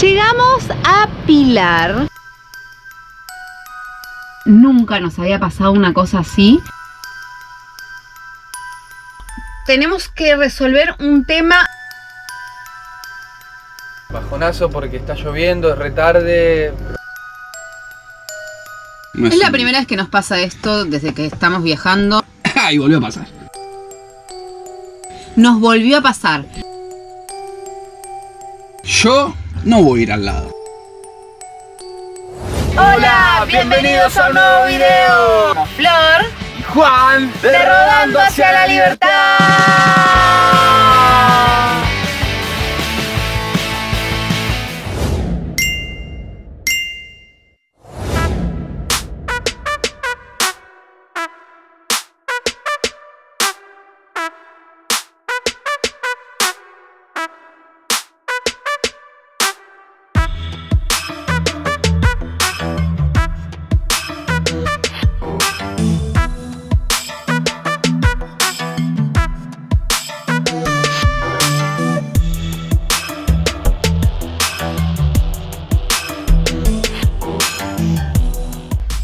Llegamos a Pilar. Nunca nos había pasado una cosa así. Tenemos que resolver un tema. Bajonazo porque está lloviendo, es retarde. Es la primera vez que nos pasa esto desde que estamos viajando. Y volvió a pasar. Nos volvió a pasar. Yo no voy a ir al lado. Hola, bienvenidos a un nuevo video. Flor Y Juan, de Rodando hacia la Libertad.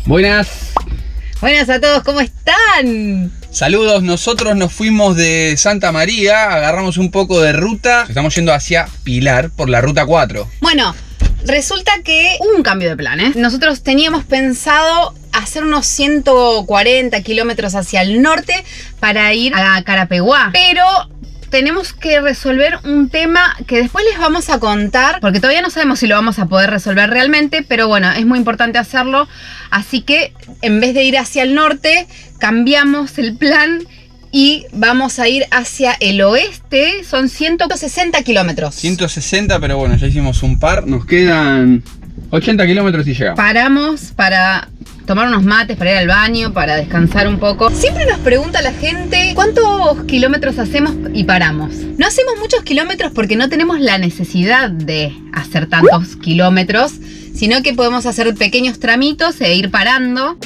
Buenas. Buenas a todos, ¿cómo están? Saludos, nosotros nos fuimos de Santa María, agarramos un poco de ruta. Estamos yendo hacia Pilar por la ruta 4. Bueno, resulta que hubo un cambio de planes. Nosotros teníamos pensado hacer unos 140 kilómetros hacia el norte para ir a Carapeguá, pero tenemos que resolver un tema que después les vamos a contar, porque todavía no sabemos si lo vamos a poder resolver realmente, pero bueno, es muy importante hacerlo. Así que en vez de ir hacia el norte, cambiamos el plan y vamos a ir hacia el oeste. Son 160 kilómetros. 160, pero bueno, ya hicimos un par. Nos quedan 80 kilómetros y llegamos. Paramos para tomar unos mates, para ir al baño, para descansar un poco. Siempre nos pregunta la gente cuántos kilómetros hacemos y paramos. No hacemos muchos kilómetros porque no tenemos la necesidad de hacer tantos kilómetros, sino que podemos hacer pequeños tramitos e ir parando.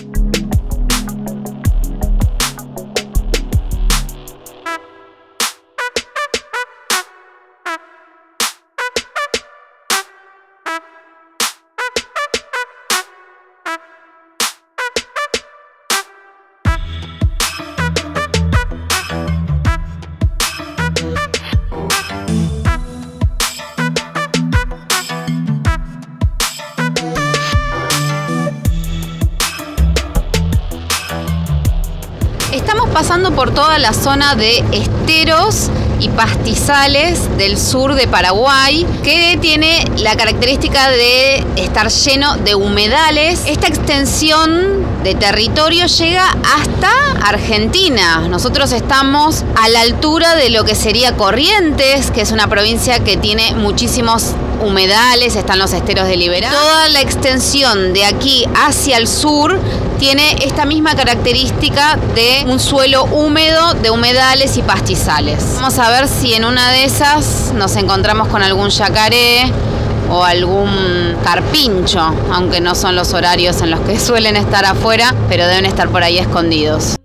Estamos pasando por toda la zona de esteros y pastizales del sur de Paraguay, que tiene la característica de estar lleno de humedales. Esta extensión de territorio llega hasta Argentina. Nosotros estamos a la altura de lo que sería Corrientes, que es una provincia que tiene muchísimos humedales, están los esteros de Liberá. Toda la extensión de aquí hacia el sur tiene esta misma característica de un suelo húmedo, de humedales y pastizales. Vamos a ver si en una de esas nos encontramos con algún yacaré o algún carpincho, aunque no son los horarios en los que suelen estar afuera, pero deben estar por ahí escondidos.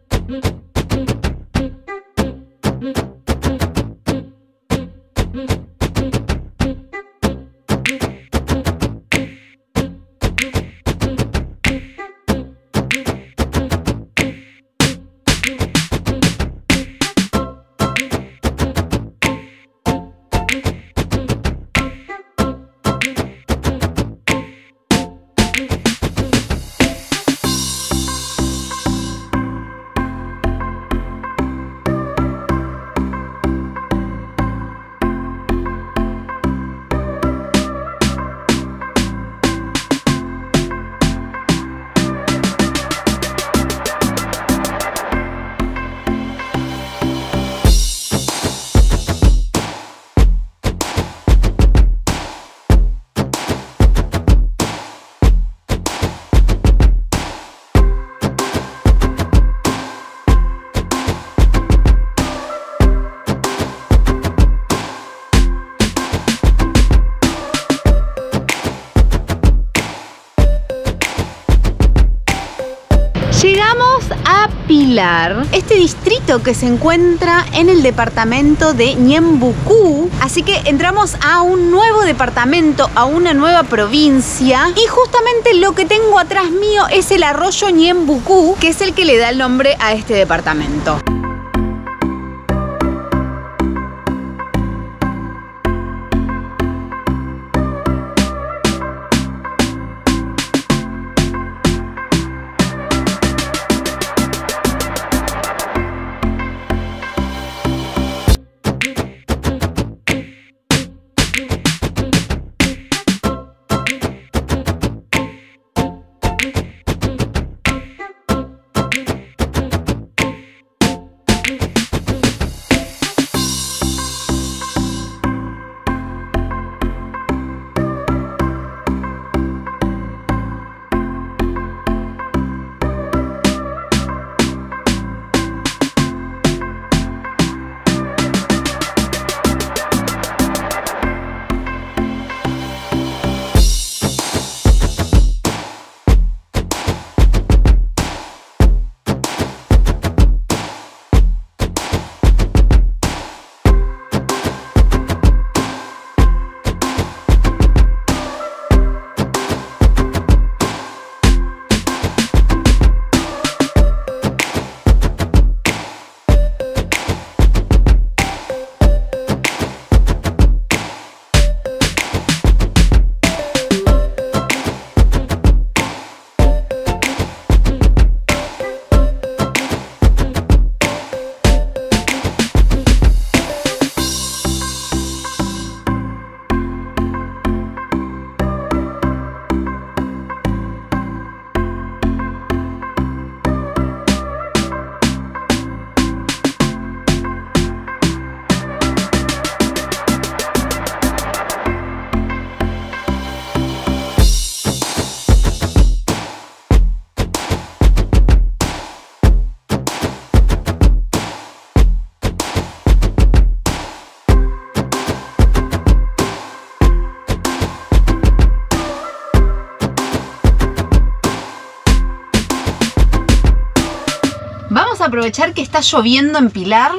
a Pilar, este distrito que se encuentra en el departamento de Ñembucú. Así que entramos a un nuevo departamento, a una nueva provincia, y justamente lo que tengo atrás mío es el arroyo Ñembucú, que es el que le da el nombre a este departamento. Vamos a aprovechar que está lloviendo en Pilar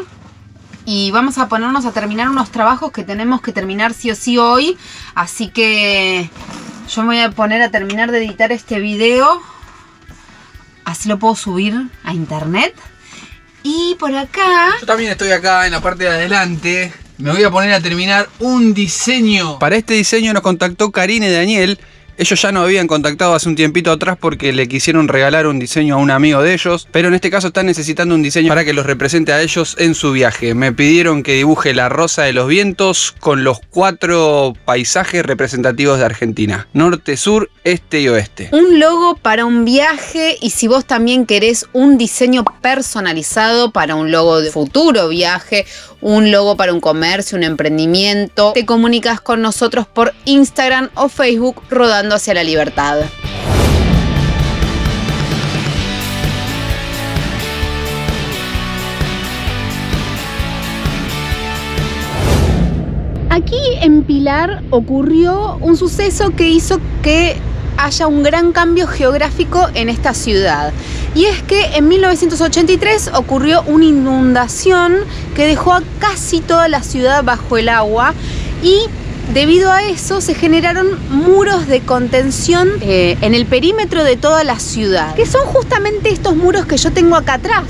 y vamos a ponernos a terminar unos trabajos que tenemos que terminar sí o sí hoy. Así que yo me voy a poner a terminar de editar este video. Así lo puedo subir a internet. Y por acá... Yo también estoy acá en la parte de adelante. Me voy a poner a terminar un diseño. Para este diseño nos contactó Karine y Daniel. Ellos ya nos habían contactado hace un tiempito atrás porque le quisieron regalar un diseño a un amigo de ellos, pero en este caso están necesitando un diseño para que los represente a ellos en su viaje. Me pidieron que dibuje la Rosa de los Vientos con los 4 paisajes representativos de Argentina: norte, sur, este y oeste. Un logo para un viaje, y si vos también querés un diseño personalizado para un logo de futuro viaje, un logo para un comercio, un emprendimiento, te comunicas con nosotros por Instagram o Facebook Rodando hacia la Libertad. Aquí en Pilar ocurrió un suceso que hizo que haya un gran cambio geográfico en esta ciudad. Y es que en 1983 ocurrió una inundación que dejó a casi toda la ciudad bajo el agua, y debido a eso se generaron muros de contención en el perímetro de toda la ciudad, que son justamente estos muros que yo tengo acá atrás.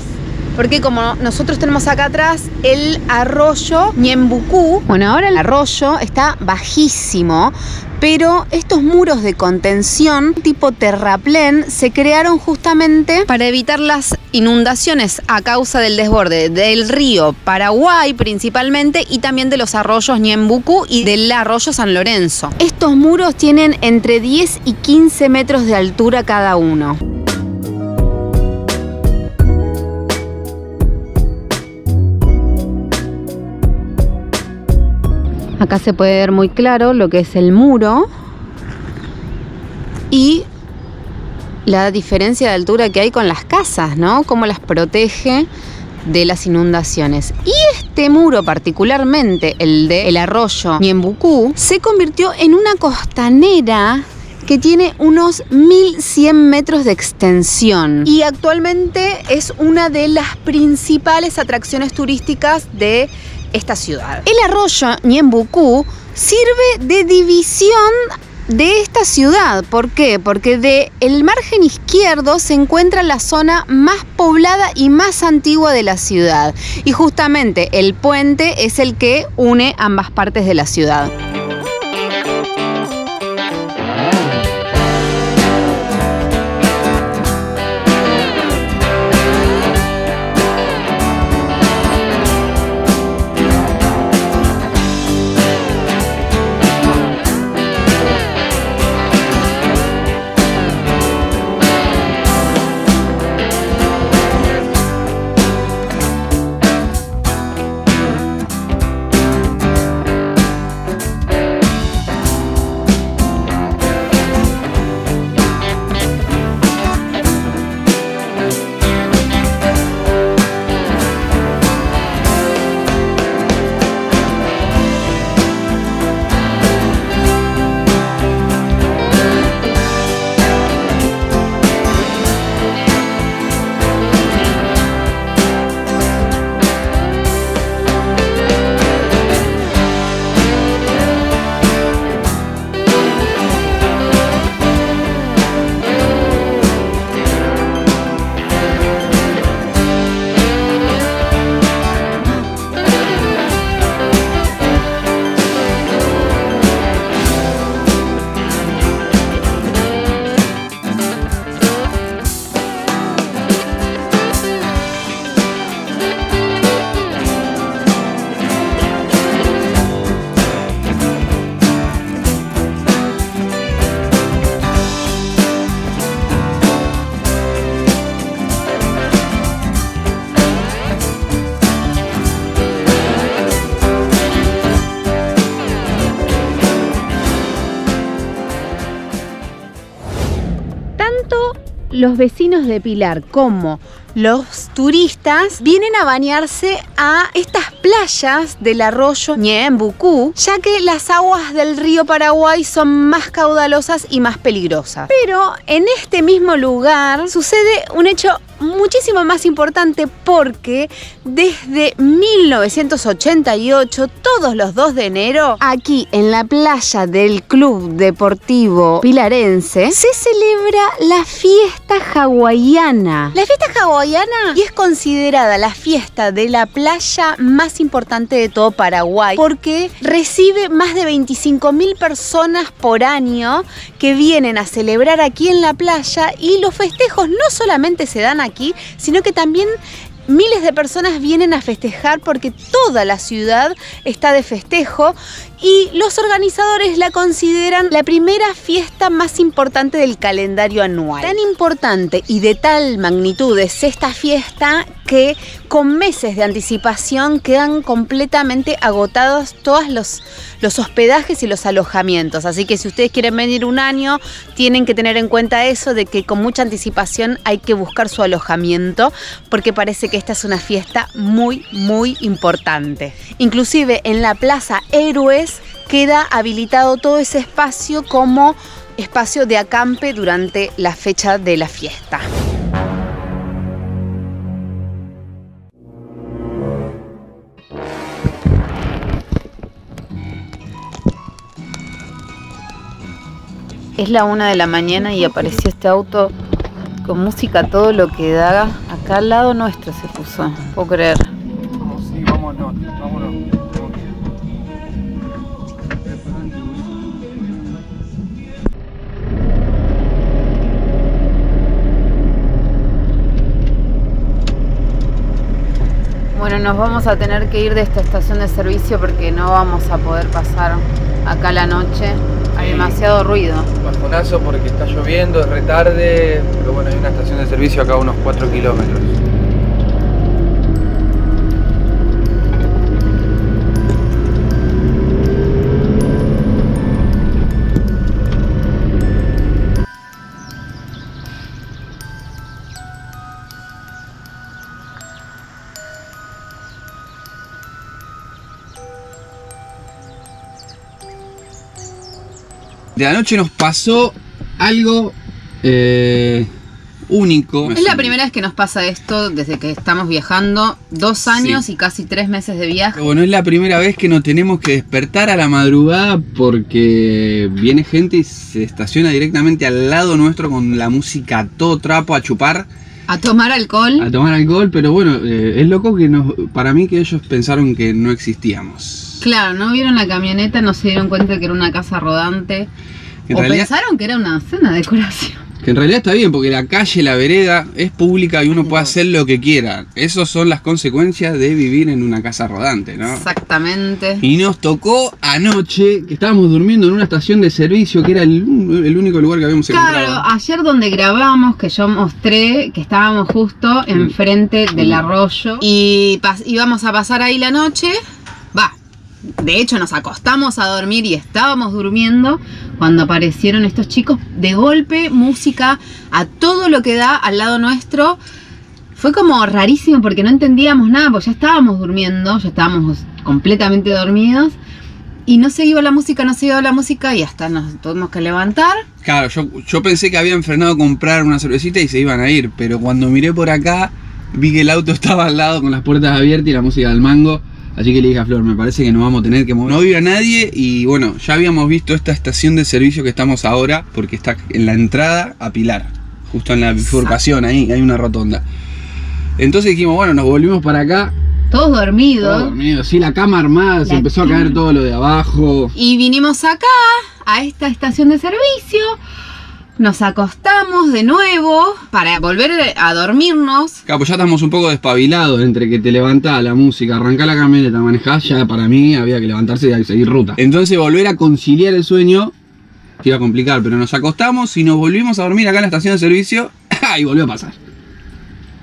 Porque como nosotros tenemos acá atrás el arroyo Ñembucú, bueno, ahora el arroyo está bajísimo, pero estos muros de contención tipo terraplén se crearon justamente para evitar las inundaciones a causa del desborde del río Paraguay principalmente, y también de los arroyos Ñembucú y del arroyo San Lorenzo. Estos muros tienen entre 10 y 15 metros de altura cada uno. Acá se puede ver muy claro lo que es el muro y la diferencia de altura que hay con las casas, ¿no? Cómo las protege de las inundaciones. Y este muro, particularmente el del arroyo Ñembucú, se convirtió en una costanera que tiene unos 1100 metros de extensión y actualmente es una de las principales atracciones turísticas de esta ciudad. El arroyo Ñembucú sirve de división de esta ciudad. ¿Por qué? Porque del margen izquierdo se encuentra la zona más poblada y más antigua de la ciudad. Y justamente el puente es el que une ambas partes de la ciudad. Los vecinos de Pilar como los turistas vienen a bañarse a estas playas del arroyo Ñembucú, ya que las aguas del río Paraguay son más caudalosas y más peligrosas. Pero en este mismo lugar sucede un hecho muchísimo más importante, porque desde 1988, todos los 2 de enero, aquí en la playa del Club Deportivo Pilarense, se celebra la fiesta hawaiana. La fiesta hawaiana es considerada la fiesta de la playa más importante de todo Paraguay, porque recibe más de 25.000 personas por año que vienen a celebrar aquí en la playa, y los festejos no solamente se dan aquí, sino que también miles de personas vienen a festejar, porque toda la ciudad está de festejo, y los organizadores la consideran la primera fiesta más importante del calendario anual. Tan importante y de tal magnitud es esta fiesta que con meses de anticipación quedan completamente agotados todos los hospedajes y los alojamientos. Así que si ustedes quieren venir un año, tienen que tener en cuenta eso, de que con mucha anticipación hay que buscar su alojamiento, porque parece que esta es una fiesta muy, muy importante. Inclusive en la Plaza Héroes queda habilitado todo ese espacio como espacio de acampe durante la fecha de la fiesta. Es la 1 de la mañana y apareció este auto con música a todo lo que da. Acá al lado nuestro se puso, puedo creer. Sí, vámonos. Bueno, nos vamos a tener que ir de esta estación de servicio porque no vamos a poder pasar acá la noche. Hay demasiado ruido. Bajonazo porque está lloviendo, es retarde, pero bueno, hay una estación de servicio acá a unos 4 kilómetros. De anoche nos pasó algo único. Es la primera vez que nos pasa esto desde que estamos viajando, 2 años y casi 3 meses de viaje. Bueno, es la primera vez que nos tenemos que despertar a la madrugada porque viene gente y se estaciona directamente al lado nuestro con la música a todo trapo, a chupar. A tomar alcohol. A tomar alcohol, pero bueno, es loco que para mí que ellos pensaron que no existíamos. Claro, no vieron la camioneta, no se dieron cuenta que era una casa rodante. Pensaron que era una decoración. Que en realidad está bien, porque la calle, la vereda, es pública y uno puede hacer lo que quiera. Esas son las consecuencias de vivir en una casa rodante, ¿no? Exactamente. Y nos tocó anoche, que estábamos durmiendo en una estación de servicio, que era el único lugar que habíamos encontrado. Claro, ayer donde grabamos, que yo mostré, que estábamos justo enfrente del arroyo. Y íbamos a pasar ahí la noche. De hecho nos acostamos a dormir y estábamos durmiendo cuando aparecieron estos chicos. De golpe, música a todo lo que da al lado nuestro. Fue como rarísimo porque no entendíamos nada, porque ya estábamos durmiendo, ya estábamos completamente dormidos. Y no se iba la música, y hasta nos tuvimos que levantar. Claro, yo pensé que habían frenado a comprar una cervecita y se iban a ir, pero cuando miré por acá vi que el auto estaba al lado con las puertas abiertas y la música del mango. Así que le dije a Flor, me parece que nos vamos a tener que mover. No vive nadie y bueno, ya habíamos visto esta estación de servicio que estamos ahora, porque está en la entrada a Pilar, justo en la bifurcación, ahí hay una rotonda. Entonces dijimos, bueno, nos volvimos para acá. Todos dormidos. Todos dormidos, sí, la cama armada, se empezó a caer todo lo de abajo. Y vinimos acá, a esta estación de servicio. Nos acostamos de nuevo para volver a dormirnos. Claro, pues ya estamos un poco despabilados entre que te levantás, la música, arrancás la camioneta, manejás, ya para mí había que levantarse y seguir ruta. Entonces volver a conciliar el sueño se iba a complicar, pero nos acostamos y nos volvimos a dormir acá en la estación de servicio y volvió a pasar.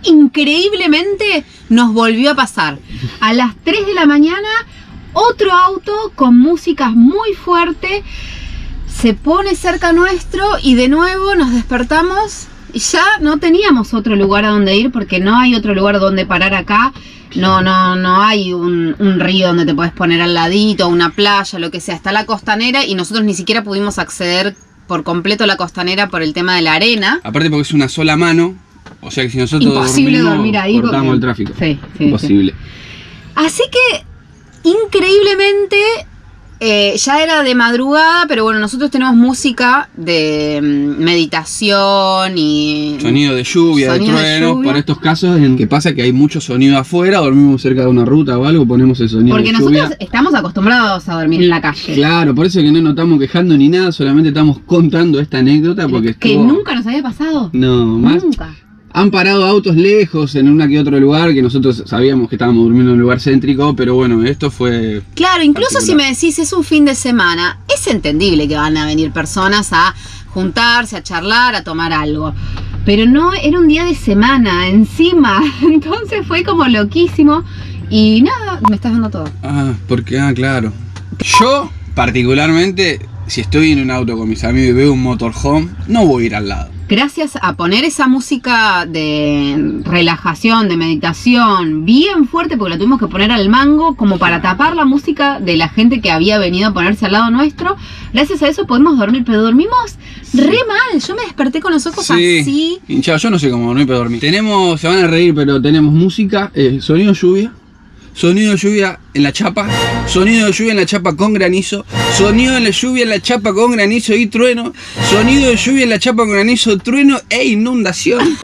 Increíblemente nos volvió a pasar. A las 3 de la mañana, otro auto con música muy fuerte se pone cerca nuestro y de nuevo nos despertamos y ya no teníamos otro lugar a donde ir porque no hay otro lugar donde parar acá. No hay un río donde te puedes poner al ladito, una playa, lo que sea. Está la costanera y nosotros ni siquiera pudimos acceder por completo a la costanera por el tema de la arena. Aparte porque es una sola mano, o sea que si nosotros imposible dormir ahí, cortamos el tráfico. Sí, imposible. Sí. Así que increíblemente ya era de madrugada, pero bueno, nosotros tenemos música de meditación y sonido de lluvia, de truenos, para estos casos en que pasa que hay mucho sonido afuera, dormimos cerca de una ruta o algo, ponemos el sonido porque de lluvia. Porque nosotros estamos acostumbrados a dormir en la calle. Claro, por eso que no nos estamos quejando ni nada, solamente estamos contando esta anécdota porque que nunca nos había pasado. No, más. Nunca. Han parado autos lejos en una que otro lugar, que nosotros sabíamos que estábamos durmiendo en un lugar céntrico, pero bueno, esto fue... Claro, incluso si me decís es un fin de semana, es entendible que van a venir personas a juntarse, a charlar, a tomar algo. Pero no, era un día de semana encima, entonces fue como loquísimo y nada, me estás dando todo. Claro. Yo, particularmente, si estoy en un auto con mis amigos y veo un motorhome, no voy a ir al lado. Gracias a poner esa música de relajación, de meditación, bien fuerte, porque la tuvimos que poner al mango, como para tapar la música de la gente que había venido a ponerse al lado nuestro. Gracias a eso podemos dormir, pero dormimos re mal. Yo me desperté con los ojos así. Hinchado, yo no sé cómo dormir, pero dormí. Se van a reír, pero tenemos música, sonido lluvia. Sonido de lluvia en la chapa, sonido de lluvia en la chapa con granizo, sonido de la lluvia en la chapa con granizo y trueno, sonido de lluvia en la chapa con granizo, trueno e inundación.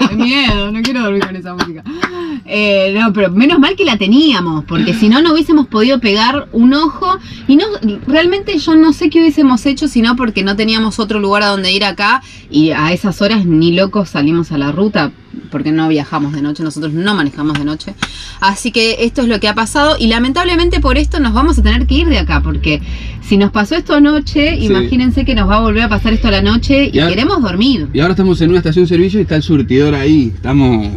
Qué miedo, no quiero dormir con esa música. No, pero menos mal que la teníamos, porque si no, no hubiésemos podido pegar un ojo. Y no, realmente yo no sé qué hubiésemos hecho, sino porque no teníamos otro lugar a donde ir acá. Y a esas horas ni locos salimos a la ruta, porque no viajamos de noche, nosotros no manejamos de noche. Así que esto es lo que ha pasado y lamentablemente por esto nos vamos a tener que ir de acá, porque si nos pasó esto anoche, sí, imagínense que nos va a volver a pasar esto a la noche y ahora, queremos dormir. Y ahora estamos en una estación de servicio y está el surtidor ahí, estamos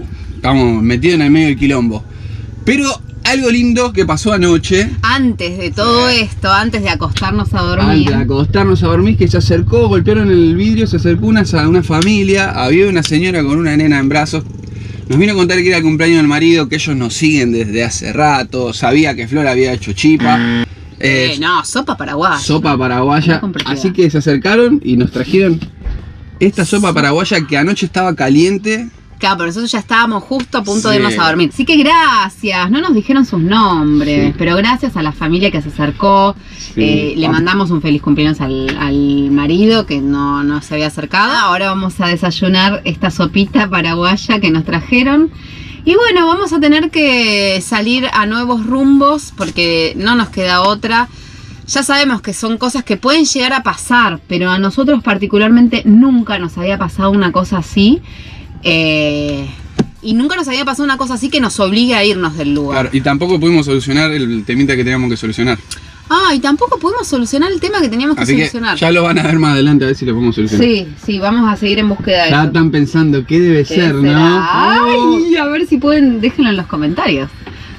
metidos en el medio del quilombo. Pero algo lindo que pasó anoche. Antes de todo esto, antes de acostarnos a dormir. Antes de acostarnos a dormir, que se acercó, golpearon el vidrio, se acercó una familia, había una señora con una nena en brazos. Nos vino a contar que era el cumpleaños del marido, que ellos nos siguen desde hace rato, sabía que Flor había hecho chipa. No, sopa paraguaya. Sopa paraguaya. Así que se acercaron y nos trajeron esta sopa paraguaya que anoche estaba caliente. Claro, pero nosotros ya estábamos justo a punto de irnos a dormir. Así que gracias, no nos dijeron sus nombres, pero gracias a la familia que se acercó. Le mandamos un feliz cumpleaños al marido que no se había acercado. Ahora vamos a desayunar esta sopita paraguaya que nos trajeron. Y bueno, vamos a tener que salir a nuevos rumbos porque no nos queda otra. Ya sabemos que son cosas que pueden llegar a pasar, pero a nosotros particularmente nunca nos había pasado una cosa así. Y nunca nos había pasado una cosa así que nos obligue a irnos del lugar. Claro, y tampoco pudimos solucionar el temita que teníamos que solucionar. Y tampoco pudimos solucionar el tema que teníamos que solucionar. Ya lo van a ver más adelante a ver si lo podemos solucionar. Sí, vamos a seguir en búsqueda de eso. Ya están pensando qué debe ser, será? ¿no? Ay, a ver si pueden, déjenlo en los comentarios.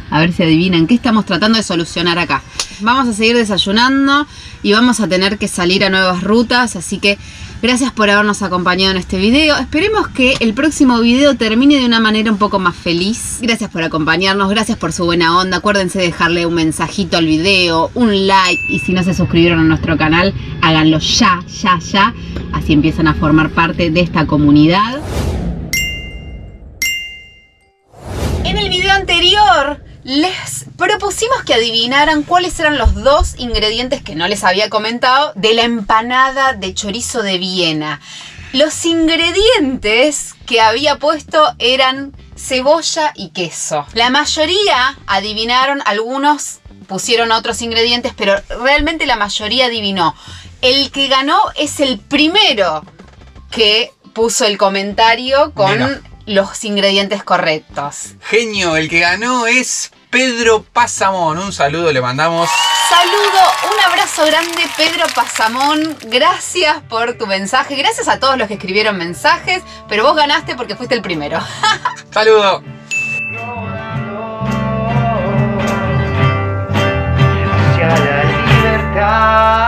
A ver si adivinan qué estamos tratando de solucionar acá. Vamos a seguir desayunando y vamos a tener que salir a nuevas rutas, así que gracias por habernos acompañado en este video. Esperemos que el próximo video termine de una manera un poco más feliz. Gracias por acompañarnos, gracias por su buena onda. Acuérdense de dejarle un mensajito al video, un like, y si no se suscribieron a nuestro canal, háganlo ya. Así empiezan a formar parte de esta comunidad. En el video anterior les propusimos que adivinaran cuáles eran los 2 ingredientes que no les había comentado de la empanada de chorizo de Viena. Los ingredientes que había puesto eran cebolla y queso. La mayoría adivinaron, algunos pusieron otros ingredientes, pero realmente la mayoría adivinó. El que ganó es el primero que puso el comentario con los ingredientes correctos. Genio, el que ganó es Pedro Pasamón. Un saludo le mandamos. Saludo, un abrazo grande, Pedro Pasamón. Gracias por tu mensaje. Gracias a todos los que escribieron mensajes, pero vos ganaste porque fuiste el primero. Saludo. Hacia la libertad.